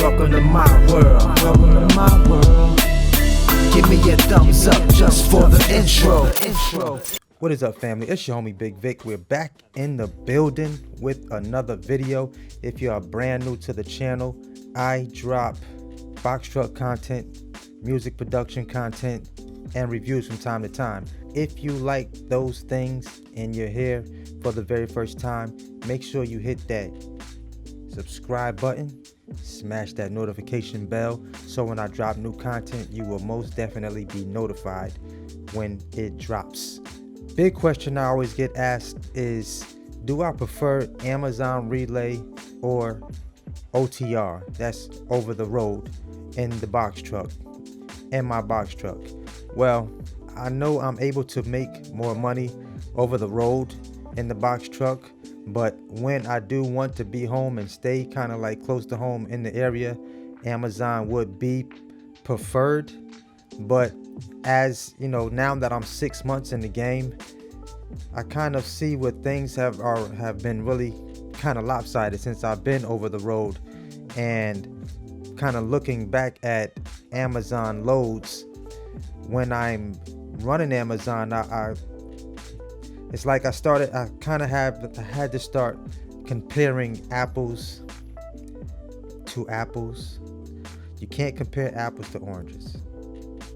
Welcome to my world. Welcome to my world. Give me a thumbs up just for the intro. What is up, family? It's your homie Bigg Vic. We're back in the building with another video. If you are brand new to the channel, I drop box truck content, music production content, and reviews from time to time. If you like those things and you're here for the very first time, make sure you hit that subscribe button, smash that notification bell, so when I drop new content, you will most definitely be notified when it drops. Big question I always get asked is, do I prefer Amazon Relay or OTR? That's over the road in the box truck, in my box truck. Well, I know I'm able to make more money over the road in the box truck, but when I do want to be home and stay kind of like close to home in the area, Amazon would be preferred. But as you know, now that I'm 6 months in the game, I kind of see what things have been really kind of lopsided since I've been over the road. And kind of looking back at Amazon loads, when I'm running Amazon, it's like I had to start comparing apples to apples. You can't compare apples to oranges,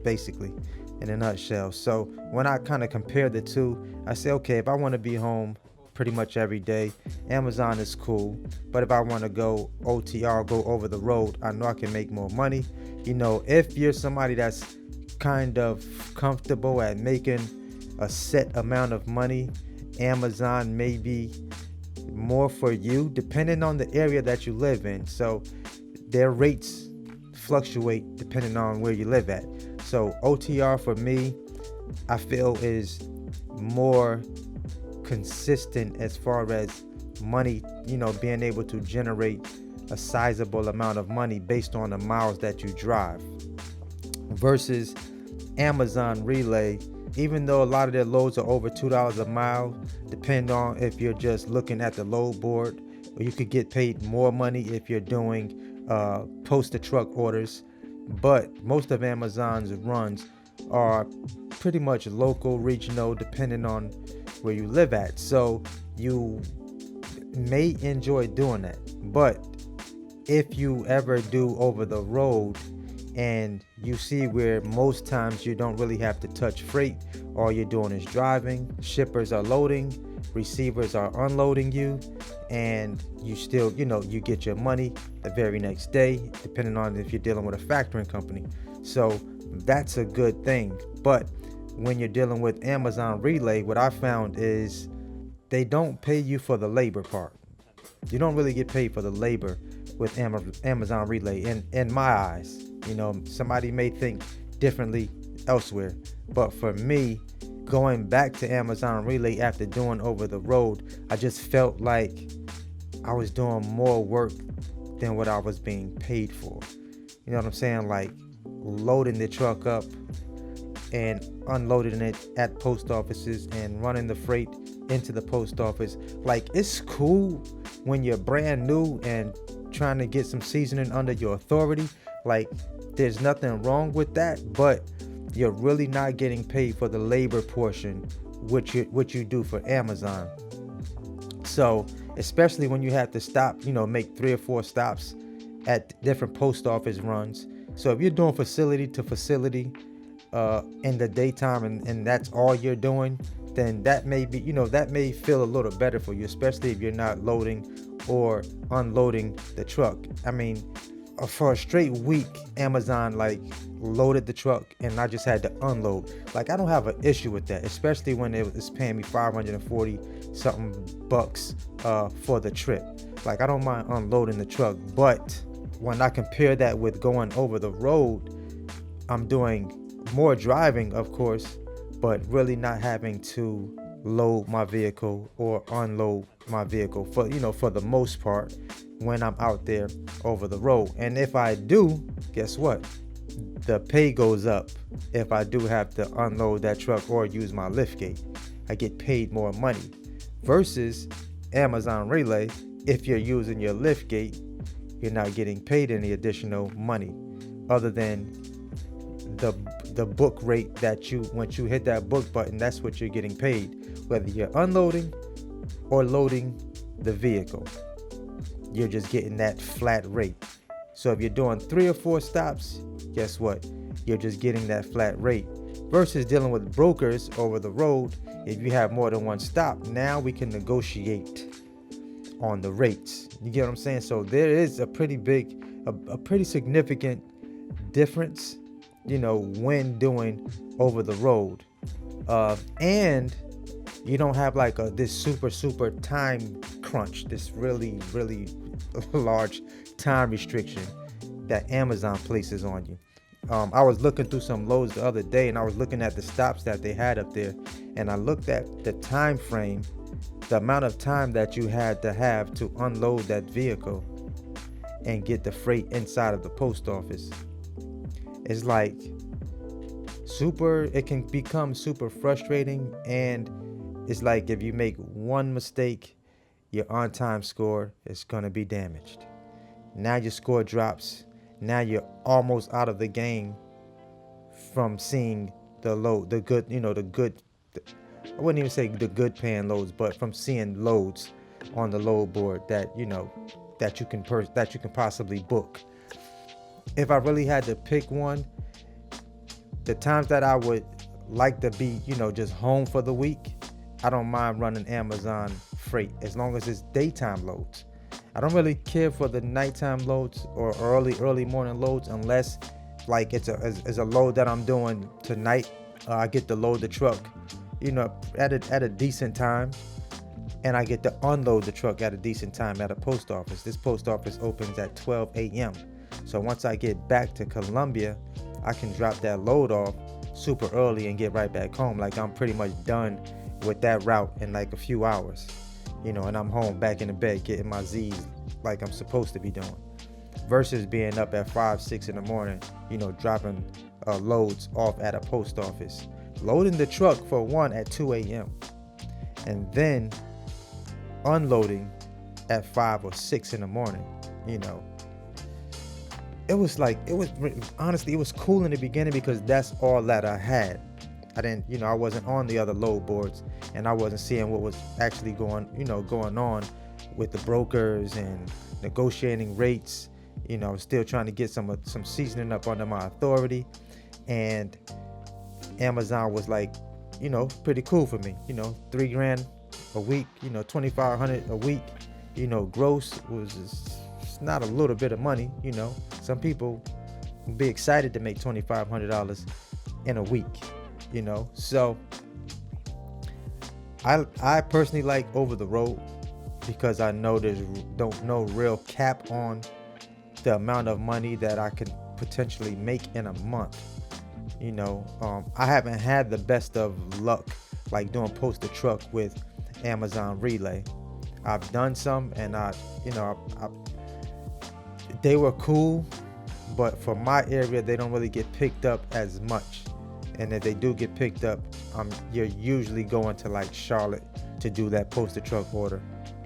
basically, in a nutshell. So when I kind of compare the two, I say, okay, if I want to be home pretty much every day, Amazon is cool. But if I want to go OTR, go over the road, I know I can make more money. You know, if you're somebody that's kind of comfortable at making a set amount of money, Amazon may be more for you, depending on the area that you live in. So their rates fluctuate depending on where you live at. So OTR for me, I feel, is more consistent as far as money, you know, being able to generate a sizable amount of money based on the miles that you drive, versus Amazon Relay. Even though a lot of their loads are over $2 a mile, depending on if you're just looking at the load board, or you could get paid more money if you're doing post-to-truck orders. But most of Amazon's runs are pretty much local, regional, depending on where you live at. So you may enjoy doing that. But if you ever do over the road, and you see where most times you don't really have to touch freight, all you're doing is driving, shippers are loading, receivers are unloading you, and you still, you know, you get your money the very next day, depending on if you're dealing with a factoring company. So that's a good thing. But when you're dealing with Amazon Relay, what I found is they don't pay you for the labor part. You don't really get paid for the labor with Amazon Relay in my eyes. You know, somebody may think differently elsewhere, but for me, going back to Amazon Relay after doing over the road, I just felt like I was doing more work than what I was being paid for. You know what I'm saying? Like loading the truck up and unloading it at post offices and running the freight into the post office. Like, it's cool when you're brand new and trying to get some seasoning under your authority. Like, there's nothing wrong with that, but you're really not getting paid for the labor portion, which you do for Amazon. So especially when you have to stop, you know, make 3 or 4 stops at different post office runs. So if you're doing facility to facility in the daytime, and that's all you're doing, then that may be, you know, that may feel a little better for you, especially if you're not loading or unloading the truck. I mean, for a straight week, Amazon like loaded the truck and I just had to unload. Like, I don't have an issue with that, especially when it's paying me 540 something bucks for the trip. Like, I don't mind unloading the truck. But when I compare that with going over the road, I'm doing more driving, of course, but really not having to load my vehicle or unload my vehicle for, you know, for the most part when I'm out there over the road. And if I do, guess what? The pay goes up. If I do have to unload that truck or use my lift gate, I get paid more money. Versus Amazon Relay, if you're using your lift gate, you're not getting paid any additional money other than the book rate that once you hit that book button, that's what you're getting paid, whether you're unloading or loading the vehicle. You're just getting that flat rate. So if you're doing 3 or 4 stops, guess what? You're just getting that flat rate. Versus dealing with brokers over the road, if you have more than 1 stop, now we can negotiate on the rates. You get what I'm saying? So there is a pretty big, a pretty significant difference, when doing over the road. And you don't have like this super time crunch, this really large time restriction that Amazon places on you. I was looking through some loads the other day, and I was looking at the stops that they had up there, and I looked at the time frame, the amount of time that you had to have to unload that vehicle and get the freight inside of the post office. It's like it can become super frustrating, and it's like if you make one mistake, your on-time score is going to be damaged. Now your score drops. Now you're almost out of the game from seeing the good, I wouldn't even say the good paying loads, but from seeing loads on the load board that you can possibly book. If I really had to pick one, the times that I would like to be, just home for the week, I don't mind running Amazon freight as long as it's daytime loads. I don't really care for the nighttime loads or early morning loads unless like it's a load that I'm doing tonight. I get to load the truck, at a decent time, and I get to unload the truck at a decent time at a post office. This post office opens at 12 a.m. So once I get back to Columbia, I can drop that load off super early and get right back home. Like I'm pretty much done with that route in like a few hours, and I'm home back in the bed getting my Z's like I'm supposed to be doing. Versus being up at 5-6 in the morning, dropping loads off at a post office, loading the truck for one at 2 a.m. and then unloading at 5 or 6 in the morning. Honestly, it was cool in the beginning because that's all that I had. I wasn't on the other load boards, and I wasn't seeing what was actually going on with the brokers and negotiating rates. I was still trying to get some seasoning up under my authority, and Amazon was like, pretty cool for me. $3,000 a week, $2,500 a week, gross was it's not a little bit of money. Some people would be excited to make $2,500 in a week. So I personally like over the road because I know there's no real cap on the amount of money that I can potentially make in a month. I haven't had the best of luck like doing post to truck with Amazon Relay. I've done some, and they were cool, but for my area they don't really get picked up as much. And if they do get picked up, you're usually going to like Charlotte to do that posted truck order,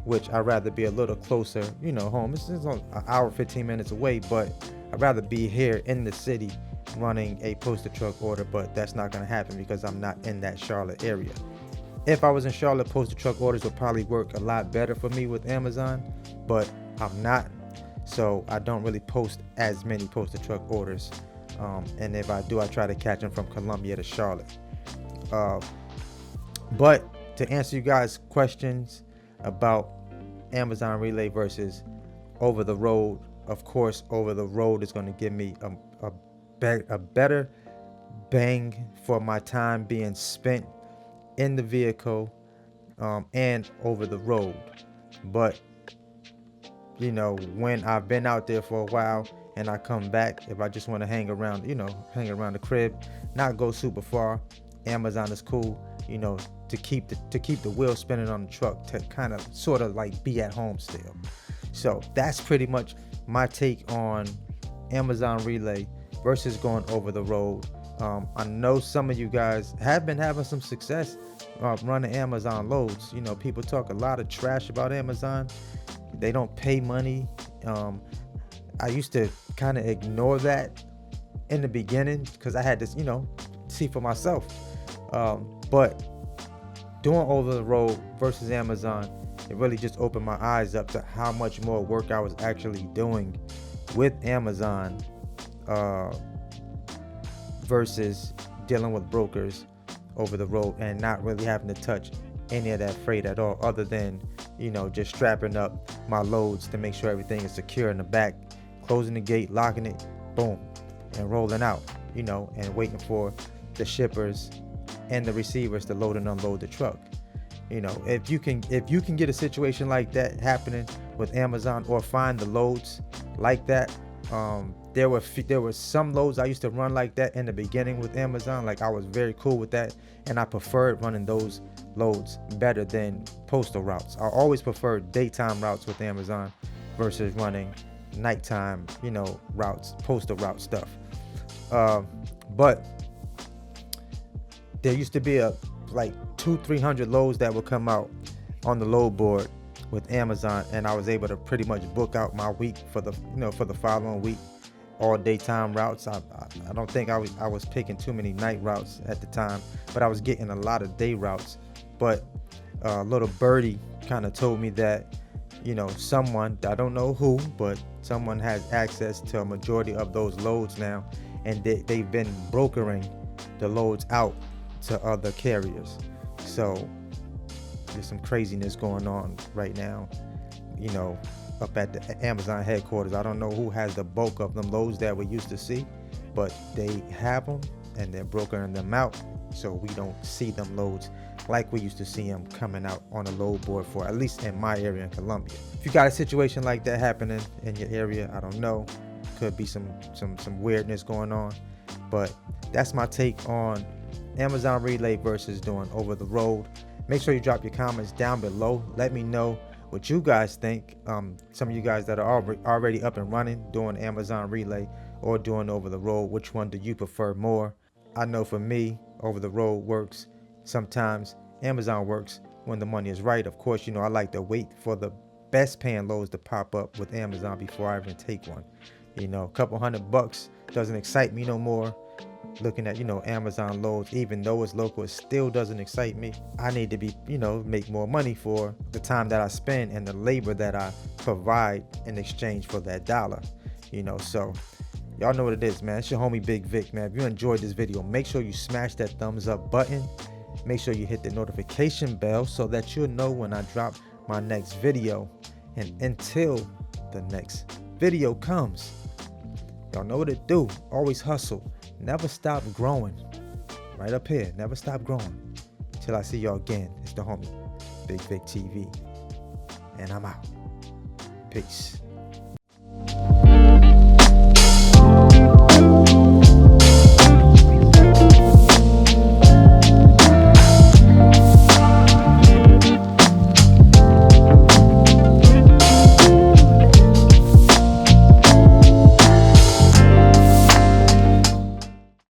which I'd rather be a little closer, home. It's an hour, 15 minutes away, but I'd rather be here in the city running a posted truck order, but that's not going to happen because I'm not in that Charlotte area. If I was in Charlotte, posted truck orders would probably work a lot better for me with Amazon, but I'm not. So I don't really post as many posted truck orders. And if I do, I try to catch them from Columbia to Charlotte. But to answer you guys' questions about Amazon Relay versus over the road, of course, over the road is going to give me a better bang for my time being spent in the vehicle and over the road. But when I've been out there for a while and I come back, if I just want to hang around the crib, not go super far, Amazon is cool, to keep the wheel spinning on the truck, to kind of sort of like be at home still. So that's pretty much my take on Amazon Relay versus going over the road. I know some of you guys have been having some success running Amazon loads. People talk a lot of trash about Amazon. They don't pay money. I used to kind of ignore that in the beginning because I had to, see for myself. But doing over the road versus Amazon, it really just opened my eyes up to how much more work I was actually doing with Amazon versus dealing with brokers over the road and not really having to touch any of that freight at all, other than just strapping up my loads to make sure everything is secure in the back, closing the gate, locking it, boom, and rolling out, and waiting for the shippers and the receivers to load and unload the truck. If you can get a situation like that happening with Amazon, or find the loads like that, there were some loads I used to run like that in the beginning with Amazon. Like, I was very cool with that, and I preferred running those loads better than postal routes. I always preferred daytime routes with Amazon versus running nighttime, routes, postal route stuff. But there used to be like 200-300 loads that would come out on the load board with Amazon, and I was able to pretty much book out my week for the following week, all daytime routes. I don't think I was picking too many night routes at the time, but I was getting a lot of day routes. But little birdie kind of told me that someone, I don't know who, but someone has access to a majority of those loads now, and they've been brokering the loads out to other carriers. So there's some craziness going on right now, up at the Amazon headquarters. I don't know who has the bulk of them loads that we used to see, but they have them and they're brokering them out, so we don't see them loads like we used to see them coming out on a load board, for at least in my area in Columbia. If you got a situation like that happening in your area, I don't know, could be some weirdness going on. But that's my take on Amazon Relay versus doing over the road. Make sure you drop your comments down below. Let me know what you guys think. Some of you guys that are already up and running doing Amazon Relay or doing over the road, which one do you prefer more? I know for me, over the road works. Sometimes Amazon works when the money is right. Of course, I like to wait for the best paying loads to pop up with Amazon before I even take one. A couple $100 doesn't excite me no more. Looking at Amazon loads, even though it's local, it still doesn't excite me. I need to be make more money for the time that I spend and the labor that I provide in exchange for that dollar. So y'all know what it is, man. It's your homie Bigg Vic, man. If you enjoyed this video, make sure you smash that thumbs up button. Make sure you hit the notification bell so that you'll know when I drop my next video. And until the next video comes, y'all know what to do. Always hustle. Never stop growing. Right up here. Never stop growing. Till I see y'all again. It's the homie Bigg Vic TV. And I'm out. Peace.